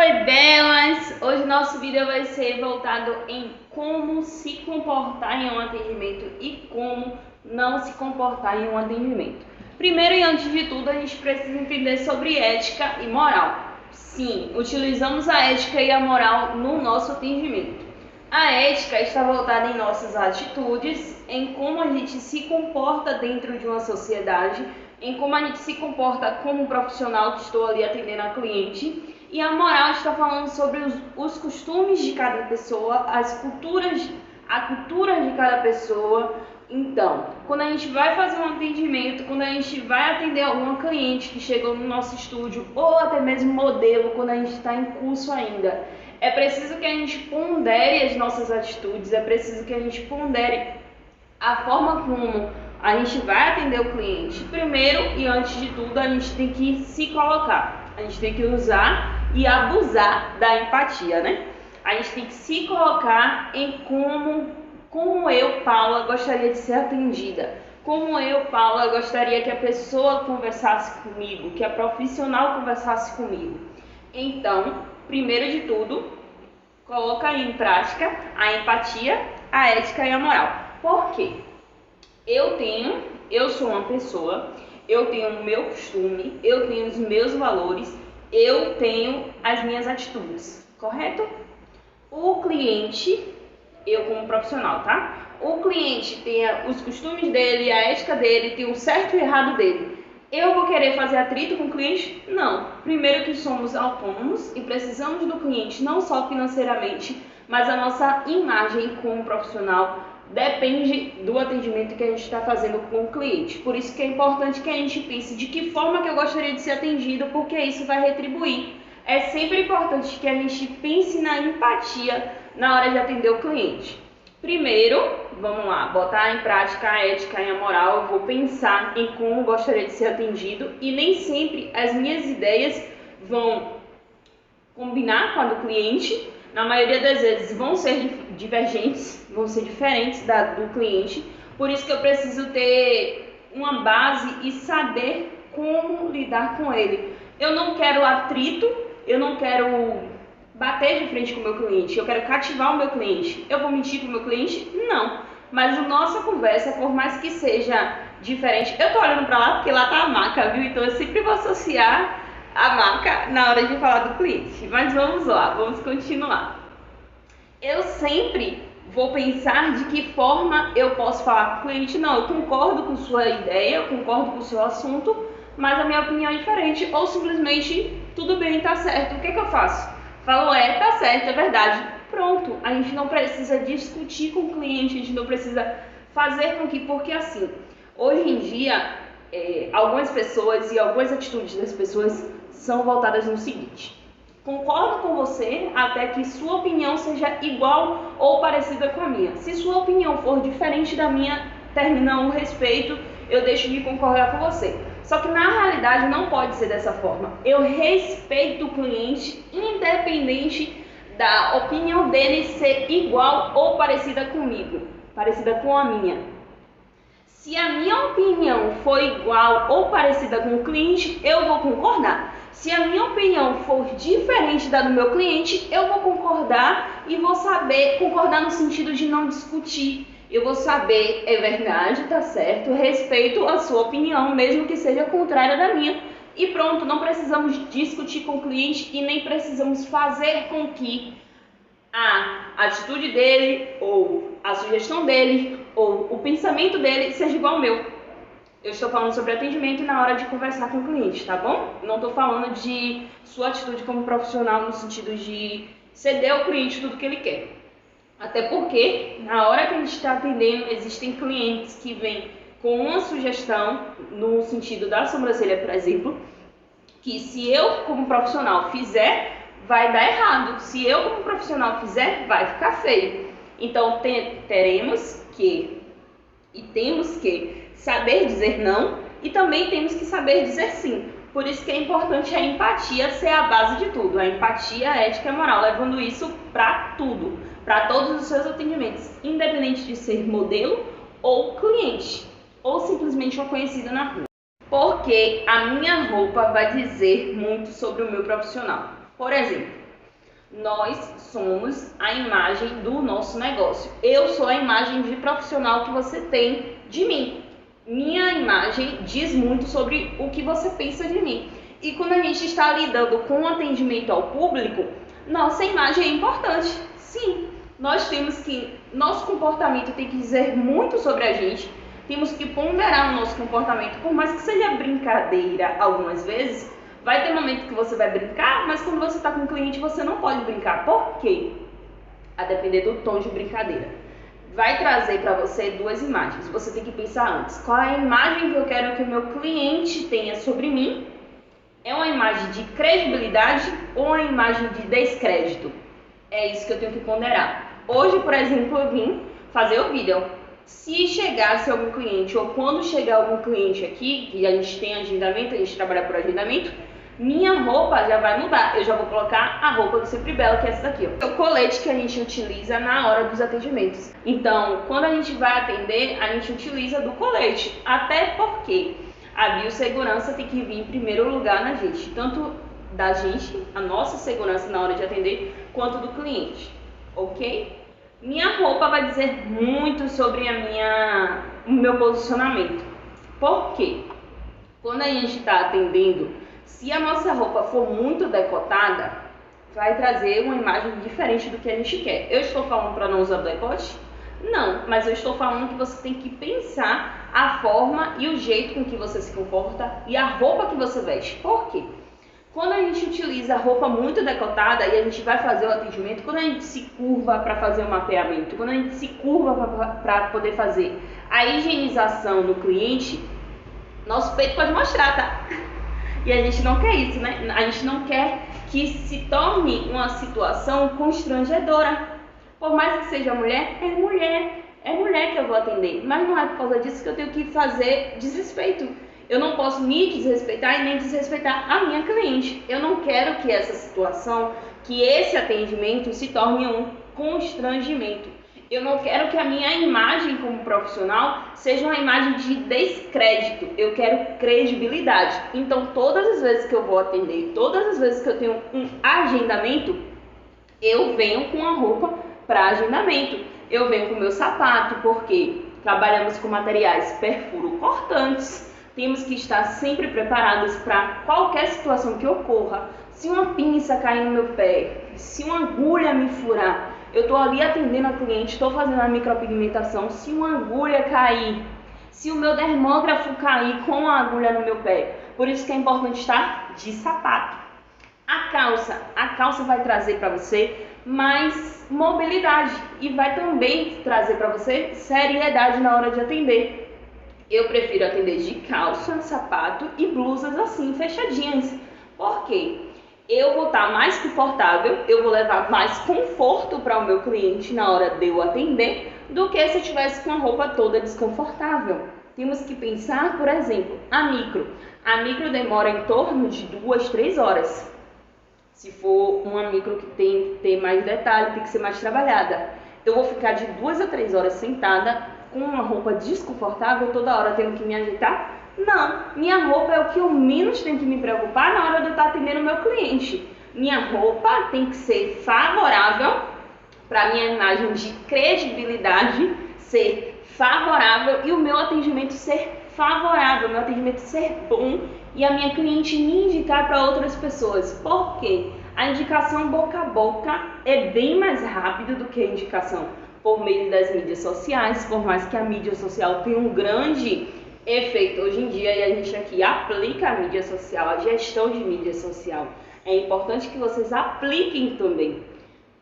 Oi, belas! Hoje nosso vídeo vai ser voltado em como se comportar em um atendimento e como não se comportar em um atendimento. Primeiro e antes de tudo, a gente precisa entender sobre ética e moral. Sim, utilizamos a ética e a moral no nosso atendimento. A ética está voltada em nossas atitudes, em como a gente se comporta dentro de uma sociedade, em como a gente se comporta como profissional que estou ali atendendo a cliente. E a moral está falando sobre os costumes de cada pessoa, a cultura de cada pessoa. Então, quando a gente vai fazer um atendimento, quando a gente vai atender alguma cliente que chegou no nosso estúdio, ou até mesmo modelo, quando a gente está em curso ainda, é preciso que a gente pondere as nossas atitudes, é preciso que a gente pondere a forma como a gente vai atender o cliente. Primeiro e antes de tudo, a gente tem que se colocar, a gente tem que usar e abusar da empatia, né? A gente tem que se colocar em como eu, Paula, gostaria de ser atendida. Como eu, Paula, gostaria que a pessoa conversasse comigo, que a profissional conversasse comigo. Então, primeiro de tudo, coloca em prática a empatia, a ética e a moral. Por quê? Eu sou uma pessoa, eu tenho o meu costume, eu tenho os meus valores, eu tenho as minhas atitudes, correto? O cliente, eu como profissional, tá? O cliente tem os costumes dele, a ética dele, tem o certo e o errado dele. Eu vou querer fazer atrito com o cliente? Não. Primeiro que somos autônomos e precisamos do cliente não só financeiramente, mas a nossa imagem como profissional depende do atendimento que a gente está fazendo com o cliente. Por isso que é importante que a gente pense de que forma que eu gostaria de ser atendido, porque isso vai retribuir. É sempre importante que a gente pense na empatia na hora de atender o cliente. Primeiro, vamos lá, botar em prática a ética e a moral. Eu vou pensar em como gostaria de ser atendido e nem sempre as minhas ideias vão combinar com a do cliente. Na maioria das vezes vão ser divergentes, vão ser diferentes do cliente. Por isso que eu preciso ter uma base e saber como lidar com ele. Eu não quero atrito, eu não quero bater de frente com o meu cliente, eu quero cativar o meu cliente. Eu vou mentir para o meu cliente? Não. Mas a nossa conversa, por mais que seja diferente, eu tô olhando para lá porque lá tá a maca, viu? Então eu sempre vou associar a marca na hora de falar do cliente. Mas vamos lá, vamos continuar. Eu sempre vou pensar de que forma eu posso falar com o cliente. Não, eu concordo com sua ideia, eu concordo com o seu assunto, mas a minha opinião é diferente. Ou simplesmente, tudo bem, tá certo. O que eu faço? Falo, tá certo, é verdade. Pronto, a gente não precisa discutir com o cliente, a gente não precisa fazer com que, porque assim, hoje em dia, algumas pessoas e algumas atitudes das pessoas são voltadas no seguinte: concordo com você até que sua opinião seja igual ou parecida com a minha. Se sua opinião for diferente da minha, termina o respeito, eu deixo de concordar com você. Só que na realidade não pode ser dessa forma. Eu respeito o cliente independente da opinião dele ser igual ou parecida comigo, parecida com a minha. Se a minha opinião for igual ou parecida com o cliente, eu vou concordar. Se a minha opinião for diferente da do meu cliente, eu vou concordar e vou saber concordar no sentido de não discutir. Eu vou saber, é verdade, tá certo, respeito a sua opinião, mesmo que seja contrária da minha. E pronto, não precisamos discutir com o cliente e nem precisamos fazer com que a atitude dele, ou a sugestão dele, ou o pensamento dele seja igual ao meu. Eu estou falando sobre atendimento na hora de conversar com o cliente, tá bom? Não estou falando de sua atitude como profissional no sentido de ceder ao cliente tudo que ele quer. Até porque, na hora que a gente está atendendo, existem clientes que vêm com uma sugestão, no sentido da sobrancelha, por exemplo, que se eu, como profissional, fizer, vai dar errado. Se eu, como profissional, fizer, vai ficar feio. Então, temos que saber dizer não e também temos que saber dizer sim. Por isso que é importante a empatia ser a base de tudo. A empatia, a ética e a moral, levando isso para tudo, para todos os seus atendimentos, independente de ser modelo ou cliente, ou simplesmente uma conhecida na rua. Porque a minha roupa vai dizer muito sobre o meu profissional. Por exemplo, Nós somos a imagem do nosso negócio. Eu sou a imagem de profissional que você tem de mim. Minha imagem diz muito sobre o que você pensa de mim. E quando a gente está lidando com o atendimento ao público, nossa imagem é importante. Sim, nosso comportamento tem que dizer muito sobre a gente. Temos que ponderar o nosso comportamento, por mais que seja brincadeira algumas vezes. Vai ter momento que você vai brincar, mas quando você está com um cliente você não pode brincar. Por quê? A depender do tom de brincadeira. Vai trazer para você duas imagens. Você tem que pensar antes. Qual é a imagem que eu quero que o meu cliente tenha sobre mim? É uma imagem de credibilidade ou uma imagem de descrédito? É isso que eu tenho que ponderar. Hoje, por exemplo, eu vim fazer o vídeo. Se chegasse algum cliente ou quando chegar algum cliente aqui, que a gente tem agendamento, a gente trabalha por agendamento, minha roupa já vai mudar. Eu já vou colocar a roupa do Sempre Bela, que é essa daqui, ó. É o colete que a gente utiliza na hora dos atendimentos. Então, quando a gente vai atender, a gente utiliza do colete. Até porque a biossegurança tem que vir em primeiro lugar na gente. Tanto da gente, a nossa segurança na hora de atender, quanto do cliente. Ok? Minha roupa vai dizer muito sobre o meu posicionamento. Por quê? Quando a gente está atendendo, se a nossa roupa for muito decotada, vai trazer uma imagem diferente do que a gente quer. Eu estou falando para não usar decote? Não, mas eu estou falando que você tem que pensar a forma e o jeito com que você se comporta e a roupa que você veste. Por quê? Quando a gente utiliza roupa muito decotada e a gente vai fazer o atendimento, quando a gente se curva para fazer o mapeamento, quando a gente se curva para poder fazer a higienização do cliente, nosso peito pode mostrar, tá? E a gente não quer isso, né? A gente não quer que se torne uma situação constrangedora. Por mais que seja mulher, é mulher que eu vou atender. Mas não é por causa disso que eu tenho que fazer desrespeito. Eu não posso me desrespeitar e nem desrespeitar a minha cliente. Eu não quero que essa situação, que esse atendimento se torne um constrangimento. Eu não quero que a minha imagem como profissional seja uma imagem de descrédito. Eu quero credibilidade. Então, todas as vezes que eu vou atender, todas as vezes que eu tenho um agendamento, eu venho com a roupa para agendamento. Eu venho com o meu sapato, porque trabalhamos com materiais perfuro-cortantes. Temos que estar sempre preparados para qualquer situação que ocorra. Se uma pinça cair no meu pé, se uma agulha me furar, eu estou ali atendendo a cliente, estou fazendo a micropigmentação. Se uma agulha cair, se o meu dermógrafo cair com a agulha no meu pé, por isso que é importante estar de sapato. A calça vai trazer para você mais mobilidade e vai também trazer para você seriedade na hora de atender. Eu prefiro atender de calça, sapato e blusas assim, fechadinhas. Por quê? Eu vou estar mais confortável, eu vou levar mais conforto para o meu cliente na hora de eu atender do que se eu tivesse com a roupa toda desconfortável. Temos que pensar, por exemplo, a micro. A micro demora em torno de 2-3 horas. Se for uma micro que tem que ter mais detalhe, tem que ser mais trabalhada. Eu vou ficar de 2 a 3 horas sentada com uma roupa desconfortável toda hora tendo que me ajeitar? Não, minha roupa é o que eu menos tenho que me preocupar na hora de eu estar atendendo o meu cliente. Minha roupa tem que ser favorável para a minha imagem de credibilidade ser favorável e o meu atendimento ser favorável, meu atendimento ser bom e a minha cliente me indicar para outras pessoas. Por quê? A indicação boca a boca é bem mais rápido do que a indicação por meio das mídias sociais, por mais que a mídia social tenha um grande efeito hoje em dia e a gente aqui aplica a mídia social, a gestão de mídia social. É importante que vocês apliquem também,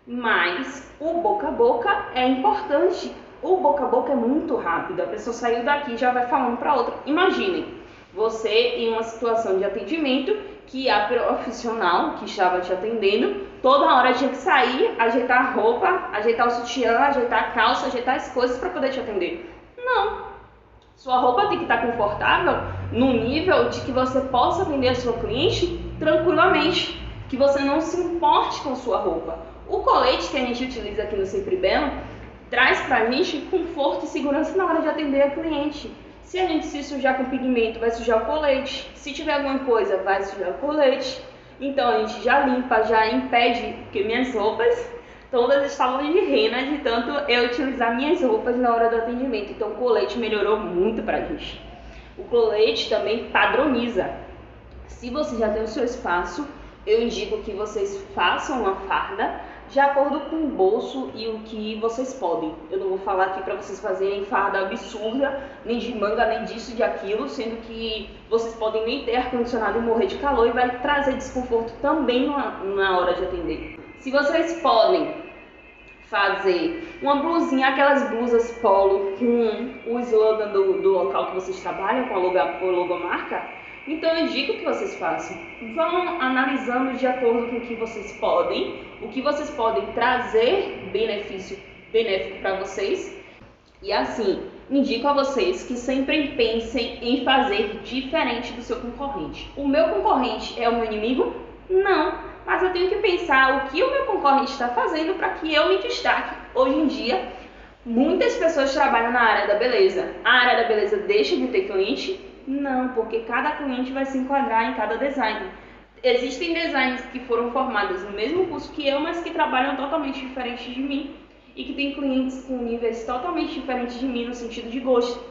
mas o boca a boca é importante. O boca a boca é muito rápido, a pessoa saiu daqui e já vai falando para outra. Imaginem, você em uma situação de atendimento que a profissional que estava te atendendo, toda hora tinha que sair, ajeitar a roupa, ajeitar o sutiã, ajeitar a calça, ajeitar as coisas para poder te atender. Não. Sua roupa tem que estar confortável no nível de que você possa atender a sua cliente tranquilamente, que você não se importe com sua roupa. O colete que a gente utiliza aqui no Sempre Bela traz pra gente conforto e segurança na hora de atender a cliente. Se a gente se sujar com pigmento, vai sujar o colete. Se tiver alguma coisa, vai sujar o colete. Então a gente já limpa, já impede, porque minhas roupas todas estavam de rena de tanto eu utilizar minhas roupas na hora do atendimento. Então o colete melhorou muito pra gente. O colete também padroniza. Se você já tem o seu espaço, eu indico que vocês façam uma farda de acordo com o bolso e o que vocês podem. Eu não vou falar aqui para vocês fazerem farda absurda, nem de manga, nem disso, de aquilo, sendo que vocês podem nem ter ar-condicionado e morrer de calor e vai trazer desconforto também na hora de atender. Se vocês podem fazer uma blusinha, aquelas blusas polo com o slogan do local que vocês trabalham, com a logomarca, então eu indico que vocês façam. Vão analisando de acordo com o que vocês podem, o que vocês podem trazer benéfico para vocês. E assim, indico a vocês que sempre pensem em fazer diferente do seu concorrente. O meu concorrente é o meu inimigo? Não, mas eu tenho que pensar o que o meu concorrente está fazendo para que eu me destaque. Hoje em dia, muitas pessoas trabalham na área da beleza. A área da beleza deixa de ter cliente? Não, porque cada cliente vai se enquadrar em cada design. Existem designers que foram formados no mesmo curso que eu, mas que trabalham totalmente diferente de mim e que têm clientes com níveis totalmente diferentes de mim no sentido de gosto.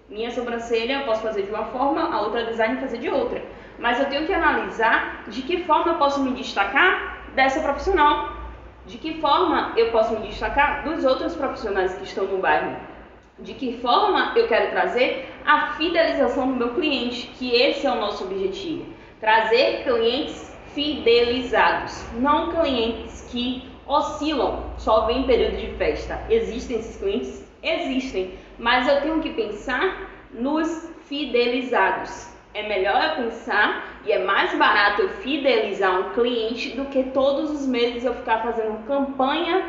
Minha sobrancelha eu posso fazer de uma forma, a outra designer fazer de outra. Mas eu tenho que analisar de que forma eu posso me destacar dessa profissional. De que forma eu posso me destacar dos outros profissionais que estão no bairro. De que forma eu quero trazer a fidelização do meu cliente, que esse é o nosso objetivo. Trazer clientes fidelizados, não clientes que oscilam, só vem em período de festa. Existem esses clientes? Existem, mas eu tenho que pensar nos fidelizados. É melhor eu pensar e é mais barato eu fidelizar um cliente do que todos os meses eu ficar fazendo campanha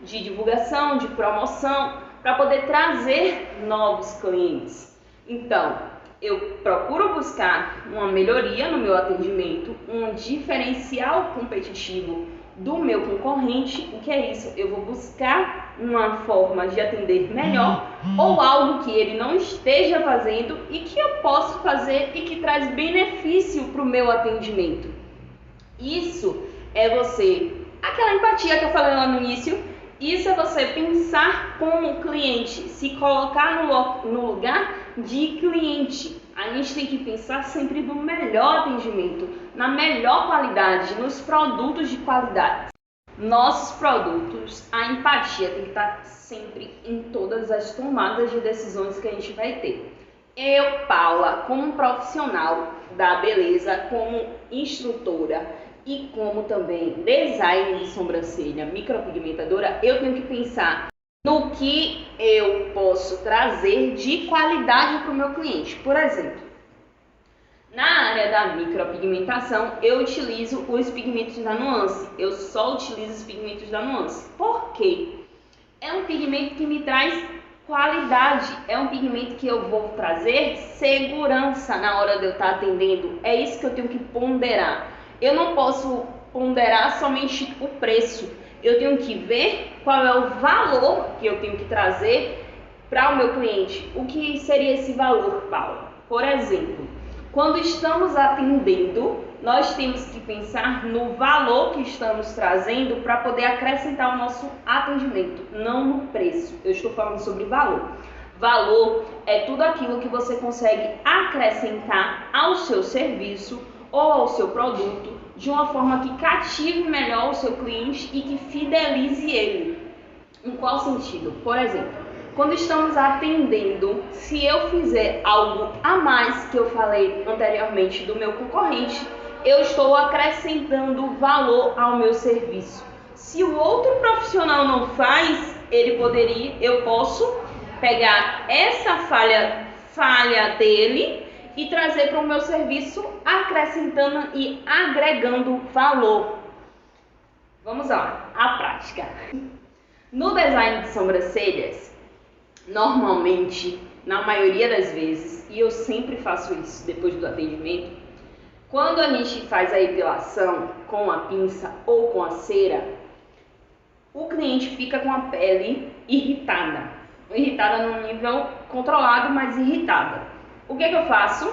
de divulgação, de promoção, para poder trazer novos clientes. Então, eu procuro buscar uma melhoria no meu atendimento, um diferencial competitivo do meu concorrente. O que é isso? Eu vou buscar uma forma de atender melhor ou algo que ele não esteja fazendo e que eu posso fazer e que traz benefício para o meu atendimento. Isso é aquela empatia que eu falei lá no início. Isso é você pensar como cliente, se colocar no lugar de cliente. A gente tem que pensar sempre no melhor atendimento, na melhor qualidade, nos produtos de qualidade. Nossos produtos, a empatia tem que estar sempre em todas as tomadas de decisões que a gente vai ter. Eu, Paula, como profissional da beleza, como instrutora, e como também design de sobrancelha, micropigmentadora, eu tenho que pensar no que eu posso trazer de qualidade para o meu cliente. Por exemplo, na área da micropigmentação, eu utilizo os pigmentos da Nuance. Eu só utilizo os pigmentos da Nuance. Por quê? É um pigmento que me traz qualidade, é um pigmento que eu vou trazer segurança na hora de eu estar atendendo. É isso que eu tenho que ponderar. Eu não posso ponderar somente o preço. Eu tenho que ver qual é o valor que eu tenho que trazer para o meu cliente. O que seria esse valor, Paula? Por exemplo, quando estamos atendendo, nós temos que pensar no valor que estamos trazendo para poder acrescentar o nosso atendimento, não no preço. Eu estou falando sobre valor. Valor é tudo aquilo que você consegue acrescentar ao seu serviço ou ao seu produto de uma forma que cative melhor o seu cliente e que fidelize ele. Em qual sentido? Por exemplo, quando estamos atendendo, se eu fizer algo a mais que eu falei anteriormente do meu concorrente, eu estou acrescentando valor ao meu serviço. Se o outro profissional não faz, eu posso pegar essa falha dele e trazer para o meu serviço, acrescentando e agregando valor. Vamos lá, a prática. No design de sobrancelhas, normalmente, na maioria das vezes, e eu sempre faço isso depois do atendimento, quando a gente faz a epilação com a pinça ou com a cera, o cliente fica com a pele irritada. Irritada num nível controlado, mas irritada. O que eu faço?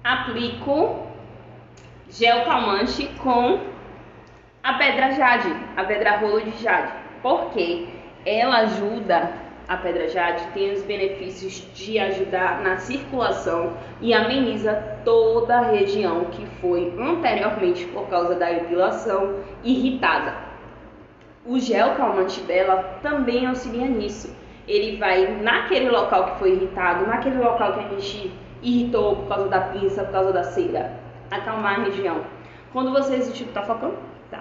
Aplico gel calmante com a pedra jade, a pedra rolo de jade. Porque ela ajuda, a pedra jade tem os benefícios de ajudar na circulação e ameniza toda a região que foi anteriormente, por causa da depilação, irritada. O gel calmante dela também auxilia nisso. Ele vai naquele local que foi irritado, naquele local que a gente irritou por causa da pinça, por causa da cera, acalmar a região. Quando vocês utilizam... Tá focando? Tá.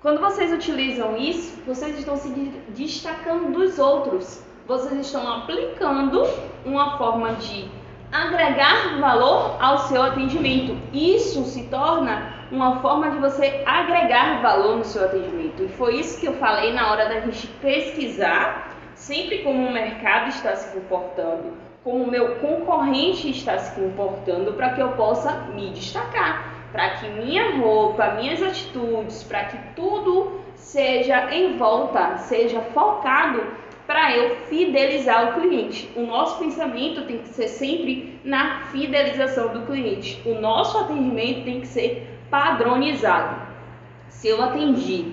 Quando vocês utilizam isso, vocês estão se destacando dos outros. Vocês estão aplicando uma forma de agregar valor ao seu atendimento. Isso se torna uma forma de você agregar valor no seu atendimento. E foi isso que eu falei na hora da gente pesquisar, sempre como o mercado está se comportando, como o meu concorrente está se comportando, para que eu possa me destacar, para que minha roupa, minhas atitudes, para que tudo seja em volta, seja focado para eu fidelizar o cliente. O nosso pensamento tem que ser sempre na fidelização do cliente. O nosso atendimento tem que ser padronizado. Se eu atendi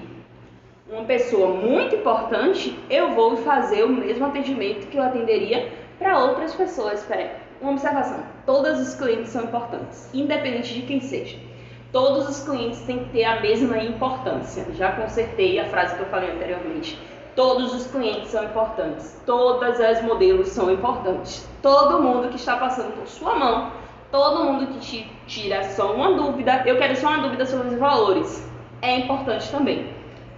uma pessoa muito importante, eu vou fazer o mesmo atendimento que eu atenderia para outras pessoas. Espera aí, uma observação: todos os clientes são importantes, independente de quem seja. Todos os clientes têm que ter a mesma importância. Já consertei a frase que eu falei anteriormente. Todos os clientes são importantes, todas as modelos são importantes. Todo mundo que está passando por sua mão, todo mundo que te tira só uma dúvida, eu quero só uma dúvida sobre os valores, é importante também.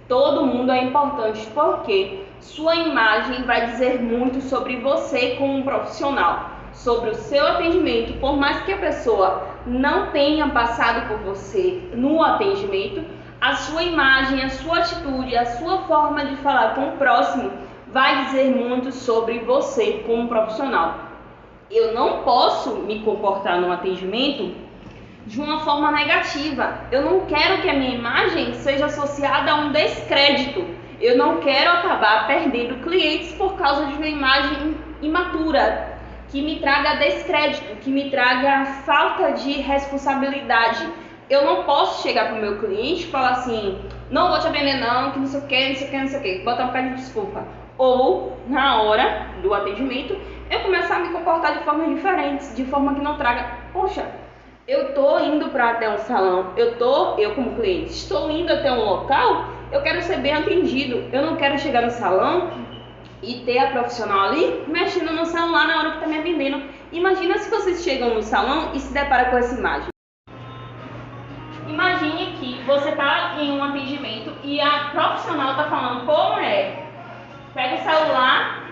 Todo mundo é importante porque sua imagem vai dizer muito sobre você como um profissional, sobre o seu atendimento. Por mais que a pessoa não tenha passado por você no atendimento, a sua imagem, a sua atitude, a sua forma de falar com o próximo vai dizer muito sobre você como profissional. Eu não posso me comportar no atendimento de uma forma negativa. Eu não quero que a minha imagem seja associada a um descrédito. Eu não quero acabar perdendo clientes por causa de uma imagem imatura, que me traga descrédito, que me traga falta de responsabilidade. Eu não posso chegar para o meu cliente e falar assim: não vou te atender não, que não sei o que, não sei o que, não sei o que, botar um bocado de desculpa. Ou, na hora do atendimento, eu começar a me comportar de formas diferentes, de forma que não traga: poxa, eu tô indo para até um salão, eu como cliente, estou indo até um local, eu quero ser bem atendido. Eu não quero chegar no salão e ter a profissional ali mexendo no celular na hora que está me atendendo. Imagina se vocês chegam no salão e se deparam com essa imagem. Imagine que você está em um atendimento e a profissional está falando: pô, mulher, pega o celular,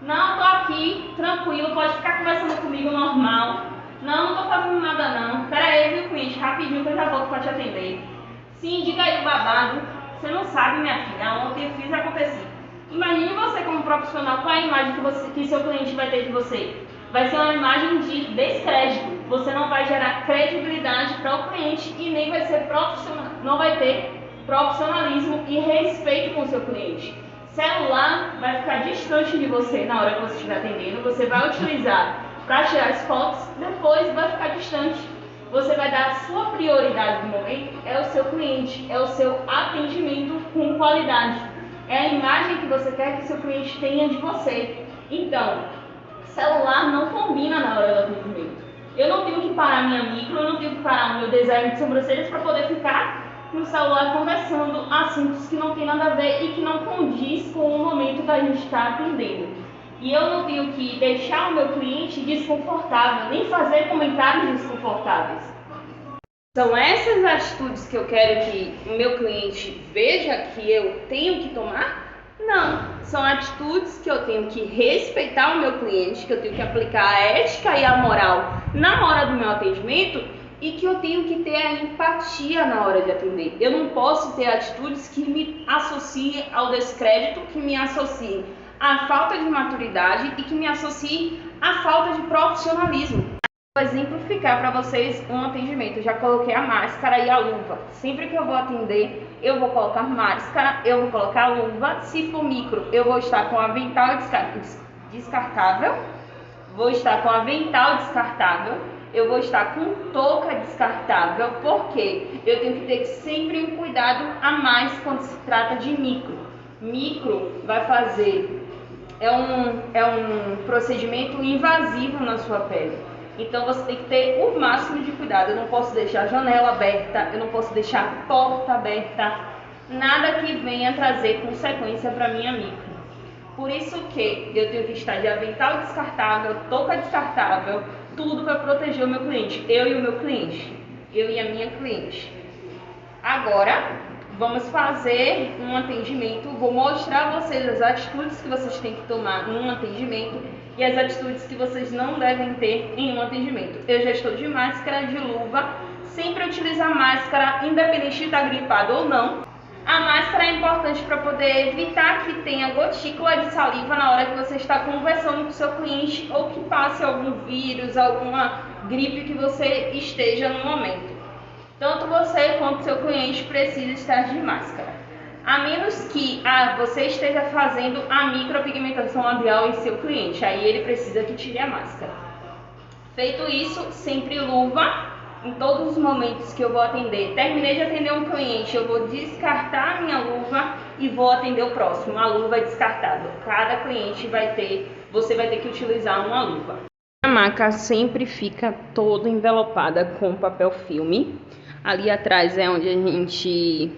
não, tô aqui, tranquilo, pode ficar conversando comigo normal, não tô fazendo nada não, pera aí, viu, cliente, rapidinho que eu já volto para te atender. Sim, diga aí o babado, você não sabe, minha filha, ontem eu fiz e aconteceu. Imagine você como profissional, qual é a imagem que seu cliente vai ter de você? Vai ser uma imagem de descrédito. Você não vai gerar credibilidade para o cliente e nem vai ser profissional, não vai ter profissionalismo e respeito com o seu cliente. Celular vai ficar distante de você na hora que você estiver atendendo. Você vai utilizar para tirar as fotos, depois vai ficar distante. Você vai dar a sua prioridade no momento, é o seu cliente, é o seu atendimento com qualidade. É a imagem que você quer que seu cliente tenha de você. Então, celular não combina na hora do atendimento. Eu não tenho que parar minha micro, eu não tenho que parar o meu design de sobrancelhas para poder ficar no celular conversando assuntos que não tem nada a ver e que não condiz com o momento que a gente está atendendo. E eu não tenho que deixar o meu cliente desconfortável, nem fazer comentários desconfortáveis. São essas atitudes que eu quero que o meu cliente veja que eu tenho que tomar? Não, são atitudes que eu tenho que respeitar o meu cliente, que eu tenho que aplicar a ética e a moral na hora do meu atendimento e que eu tenho que ter a empatia na hora de atender. Eu não posso ter atitudes que me associem ao descrédito, que me associem à falta de maturidade e que me associem à falta de profissionalismo. Vou exemplificar para vocês um atendimento. Eu já coloquei a máscara e a luva. Sempre que eu vou atender, eu vou colocar máscara, eu vou colocar luva. Se for micro, eu vou estar com avental descartável. Vou estar com avental descartável. eu vou estar com touca descartável, porque eu tenho que ter sempre um cuidado a mais quando se trata de micro. Micro vai fazer, é um procedimento invasivo na sua pele. Então você tem que ter o máximo de cuidado. Eu não posso deixar a janela aberta, eu não posso deixar a porta aberta, nada que venha trazer consequência para minha micro. Por isso que eu tenho que estar de avental descartável, touca descartável, tudo para proteger o meu cliente, eu e o meu cliente, eu e a minha cliente. Agora, vamos fazer um atendimento, vou mostrar a vocês as atitudes que vocês têm que tomar num atendimento e as atitudes que vocês não devem ter em um atendimento. Eu já estou de máscara, de luva, sempre utilizar máscara, independente de estar gripado ou não. A máscara é importante para poder evitar que tenha gotícula de saliva na hora que você está conversando com o seu cliente ou que passe algum vírus, alguma gripe que você esteja no momento. Tanto você quanto seu cliente precisa estar de máscara. A menos que você esteja fazendo a micropigmentação labial em seu cliente, aí ele precisa que tire a máscara. Feito isso, sempre luva. Em todos os momentos que eu vou atender, terminei de atender um cliente, eu vou descartar a minha luva e vou atender o próximo. A luva é descartável. Cada cliente você vai ter que utilizar uma luva. A maca sempre fica toda envelopada com papel filme. Ali atrás é onde a gente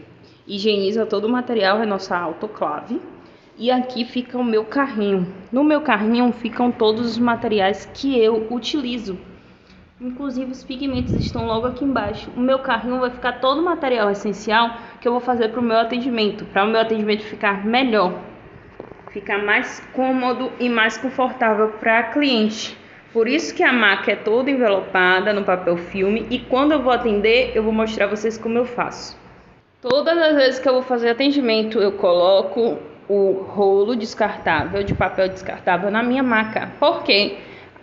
higieniza todo o material, é nossa autoclave. E aqui fica o meu carrinho. No meu carrinho ficam todos os materiais que eu utilizo. Inclusive os pigmentos estão logo aqui embaixo. O meu carrinho vai ficar todo o material essencial que eu vou fazer para o meu atendimento. Para o meu atendimento ficar melhor. Ficar mais cômodo e mais confortável para a cliente. Por isso que a maca é toda envelopada no papel filme. E quando eu vou atender, eu vou mostrar a vocês como eu faço. Todas as vezes que eu vou fazer atendimento, eu coloco o rolo descartável, de papel descartável na minha maca. Por quê?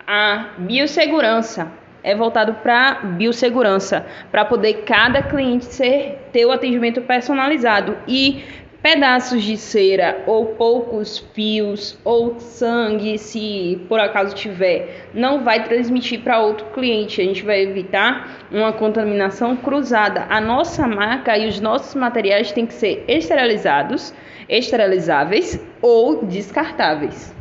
A biossegurança é voltado para biossegurança, para poder cada cliente ter o atendimento personalizado. E pedaços de cera ou poucos fios ou sangue, se por acaso tiver, não vai transmitir para outro cliente. A gente vai evitar uma contaminação cruzada. A nossa maca e os nossos materiais têm que ser esterilizados, esterilizáveis ou descartáveis.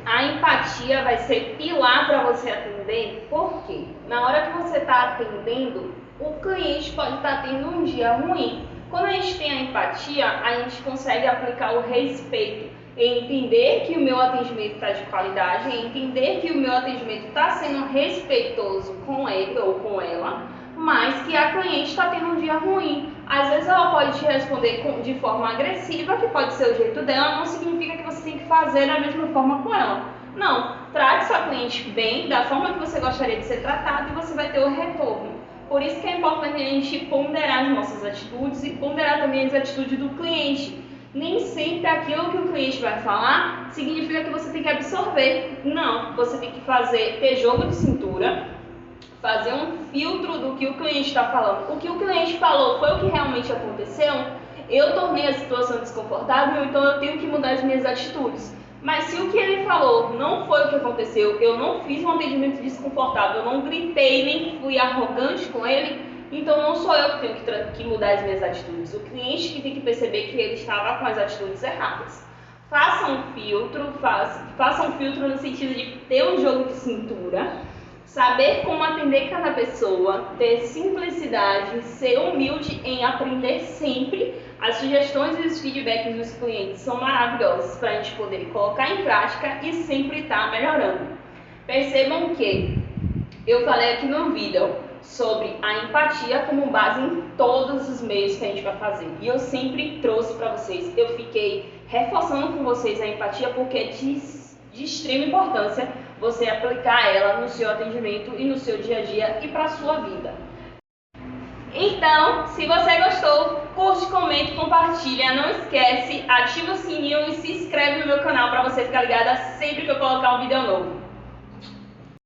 A empatia vai ser pilar para você atender, porque na hora que você está atendendo, o cliente pode estar tendo um dia ruim. Quando a gente tem a empatia, a gente consegue aplicar o respeito, entender que o meu atendimento está de qualidade, entender que o meu atendimento está sendo respeitoso com ele ou com ela, mas que a cliente está tendo um dia ruim. Às vezes ela pode te responder de forma agressiva, que pode ser o jeito dela, não significa que você tem que fazer da mesma forma com ela. Não, trate sua cliente bem, da forma que você gostaria de ser tratado, e você vai ter o retorno. Por isso que é importante a gente ponderar as nossas atitudes e ponderar também as atitudes do cliente. Nem sempre aquilo que o cliente vai falar significa que você tem que absorver. Não, você tem que ter jogo de cintura, fazer um filtro do que o cliente está falando. O que o cliente falou foi o que realmente aconteceu? Eu tornei a situação desconfortável, então eu tenho que mudar as minhas atitudes. Mas se o que ele falou não foi o que aconteceu, eu não fiz um atendimento desconfortável, eu não gritei, nem fui arrogante com ele, então não sou eu que tenho que mudar as minhas atitudes. O cliente que tem que perceber que ele estava com as atitudes erradas. Faça um filtro no sentido de ter um jogo de cintura, saber como atender cada pessoa, ter simplicidade, ser humilde em aprender sempre. As sugestões e os feedbacks dos clientes são maravilhosos para a gente poder colocar em prática e sempre estar melhorando. Percebam que eu falei aqui no vídeo sobre a empatia como base em todos os meios que a gente vai fazer. E eu sempre trouxe para vocês, eu fiquei reforçando com vocês a empatia porque é de extrema importância você aplicar ela no seu atendimento e no seu dia a dia e para a sua vida. Então, se você gostou, curte, comente, compartilha, não esquece, ativa o sininho e se inscreve no meu canal para você ficar ligada sempre que eu colocar um vídeo novo.